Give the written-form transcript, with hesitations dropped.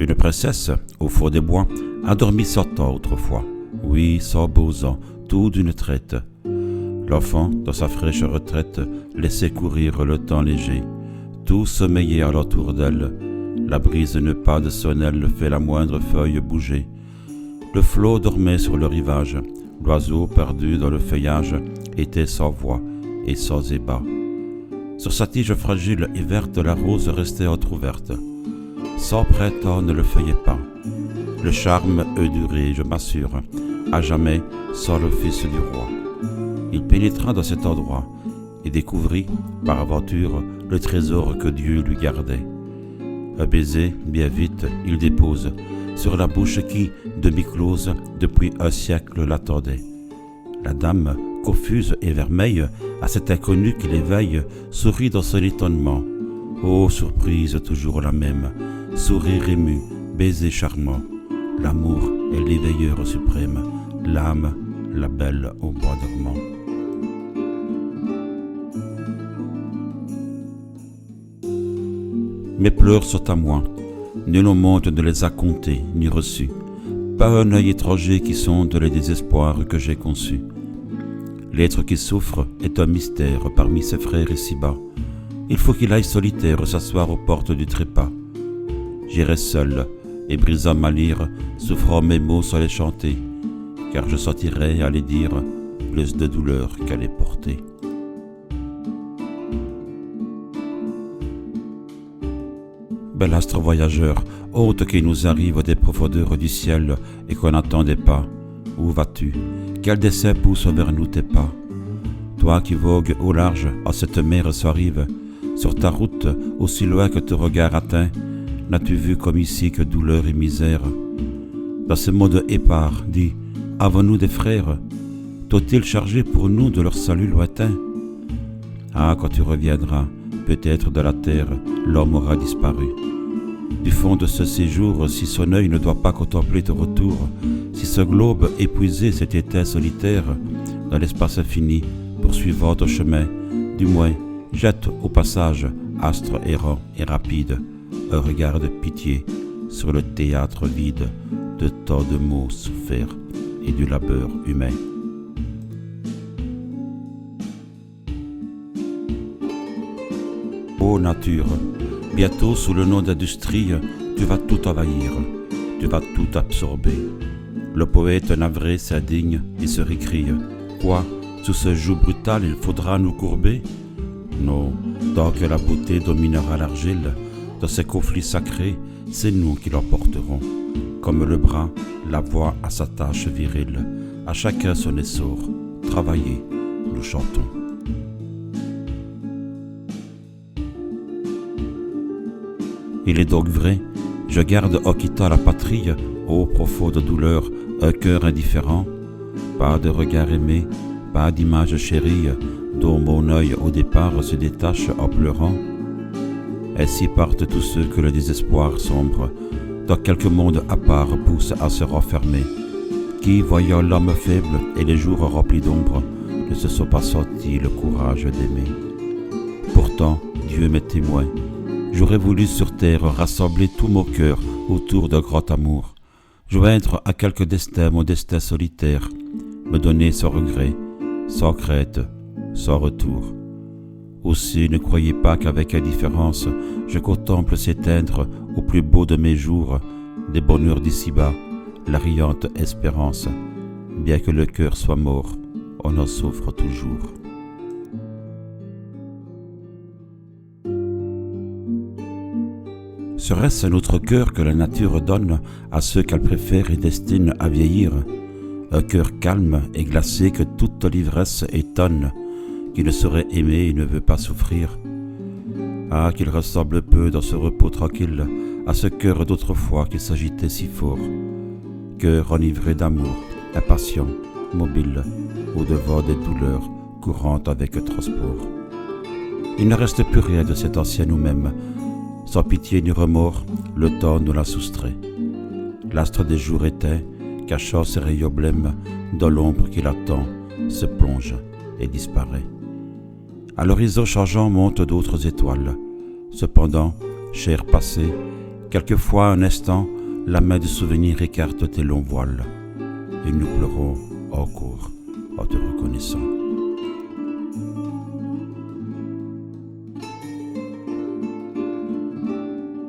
Une princesse, au fond des bois, a dormi 100 ans autrefois. Oui, 100 beaux ans, tout d'une traite. L'enfant, dans sa fraîche retraite, laissait courir le temps léger. Tout sommeillait alentour d'elle. La brise ne pas de son aile fait la moindre feuille bouger. Le flot dormait sur le rivage. L'oiseau, perdu dans le feuillage, était sans voix et sans ébat. Sur sa tige fragile et verte, la rose restait entr'ouverte. Sans printemps ne le feuillait pas. Le charme eût duré, je m'assure, à jamais sans le fils du roi. Il pénétra dans cet endroit et découvrit, par aventure, le trésor que Dieu lui gardait. Un baiser, bien vite, il dépose sur la bouche qui, demi-close, depuis un siècle l'attendait. La dame, confuse et vermeille, à cet inconnu qui l'éveille, sourit dans son étonnement. Oh, surprise toujours la même, sourire ému, baiser charmant. L'amour est l'éveilleur suprême, l'âme, la belle au bois dormant. Mes pleurs sont à moi, nul au monde ne les a comptés ni reçus. Pas un œil étranger qui sonde les désespoirs que j'ai conçus. L'être qui souffre est un mystère parmi ses frères ici-bas. Il faut qu'il aille solitaire s'asseoir aux portes du trépas. J'irai seul, et brisant ma lyre, souffrant mes mots sans les chanter, car je sentirai à les dire plus de douleur qu'à les porter. Bel astre voyageur, hôte qui nous arrive des profondeurs du ciel et qu'on n'attendait pas, où vas-tu? Quel dessein pousse vers nous tes pas? Toi qui vogues au large en cette mer sans rive, sur ta route, aussi loin que ton regard atteint, n'as-tu vu comme ici que douleur et misère? Dans ce monde épars, dis, avons-nous des frères? T'ont-ils chargé pour nous de leur salut lointain? Ah, quand tu reviendras, peut-être de la terre, l'homme aura disparu. Du fond de ce séjour, si son œil ne doit pas contempler ton retour, si ce globe épuisé s'est éteint solitaire, dans l'espace infini, poursuivant ton chemin, du moins, jette au passage, astre errant et rapide, un regard de pitié sur le théâtre vide de tant de maux soufferts et du labeur humain. Ô nature, bientôt sous le nom d'industrie, tu vas tout envahir, tu vas tout absorber. Le poète navré s'indigne et se récrie. Quoi, sous ce joug brutal il faudra nous courber? Non, tant que la beauté dominera l'argile, dans ces conflits sacrés, c'est nous qui l'emporterons. Comme le bras, la voix à sa tâche virile, à chacun son essor, travaillez, nous chantons. Il est donc vrai, je garde en quittant la patrie, ô profonde douleur, un cœur indifférent, pas de regard aimé, pas d'image chérie, dont mon œil au départ se détache en pleurant. Ainsi partent tous ceux que le désespoir sombre, dans quelque monde à part pousse à se renfermer, qui, voyant l'homme faible et les jours remplis d'ombre, ne se sont pas sentis le courage d'aimer. Pourtant, Dieu m'est témoin, j'aurais voulu sur terre rassembler tous mon cœur autour d'un grand amour, joindre à quelque destin mon destin solitaire, me donner sans regret, sans crainte, sans retour. Aussi ne croyez pas qu'avec indifférence je contemple s'éteindre au plus beau de mes jours des bonheurs d'ici-bas, la riante espérance. Bien que le cœur soit mort, on en souffre toujours. Serait-ce un autre cœur que la nature donne à ceux qu'elle préfère et destine à vieillir? Un cœur calme et glacé que toute l'ivresse étonne, qui ne saurait aimer et ne veut pas souffrir. Ah, qu'il ressemble peu dans ce repos tranquille à ce cœur d'autrefois qui s'agitait si fort. Cœur enivré d'amour, impatient, mobile, au-devant des douleurs courantes avec transport. Il ne reste plus rien de cet ancien nous-mêmes. Sans pitié ni remords, le temps nous l'a soustrait. L'astre des jours éteint, cachant ses rayons blêmes, dans l'ombre qui l'attend, se plonge et disparaît. À l'horizon changeant montent d'autres étoiles. Cependant, chair passée, Quelquefois, un instant, la main du souvenir écarte tes longs voiles, et nous pleurons encore en te reconnaissant.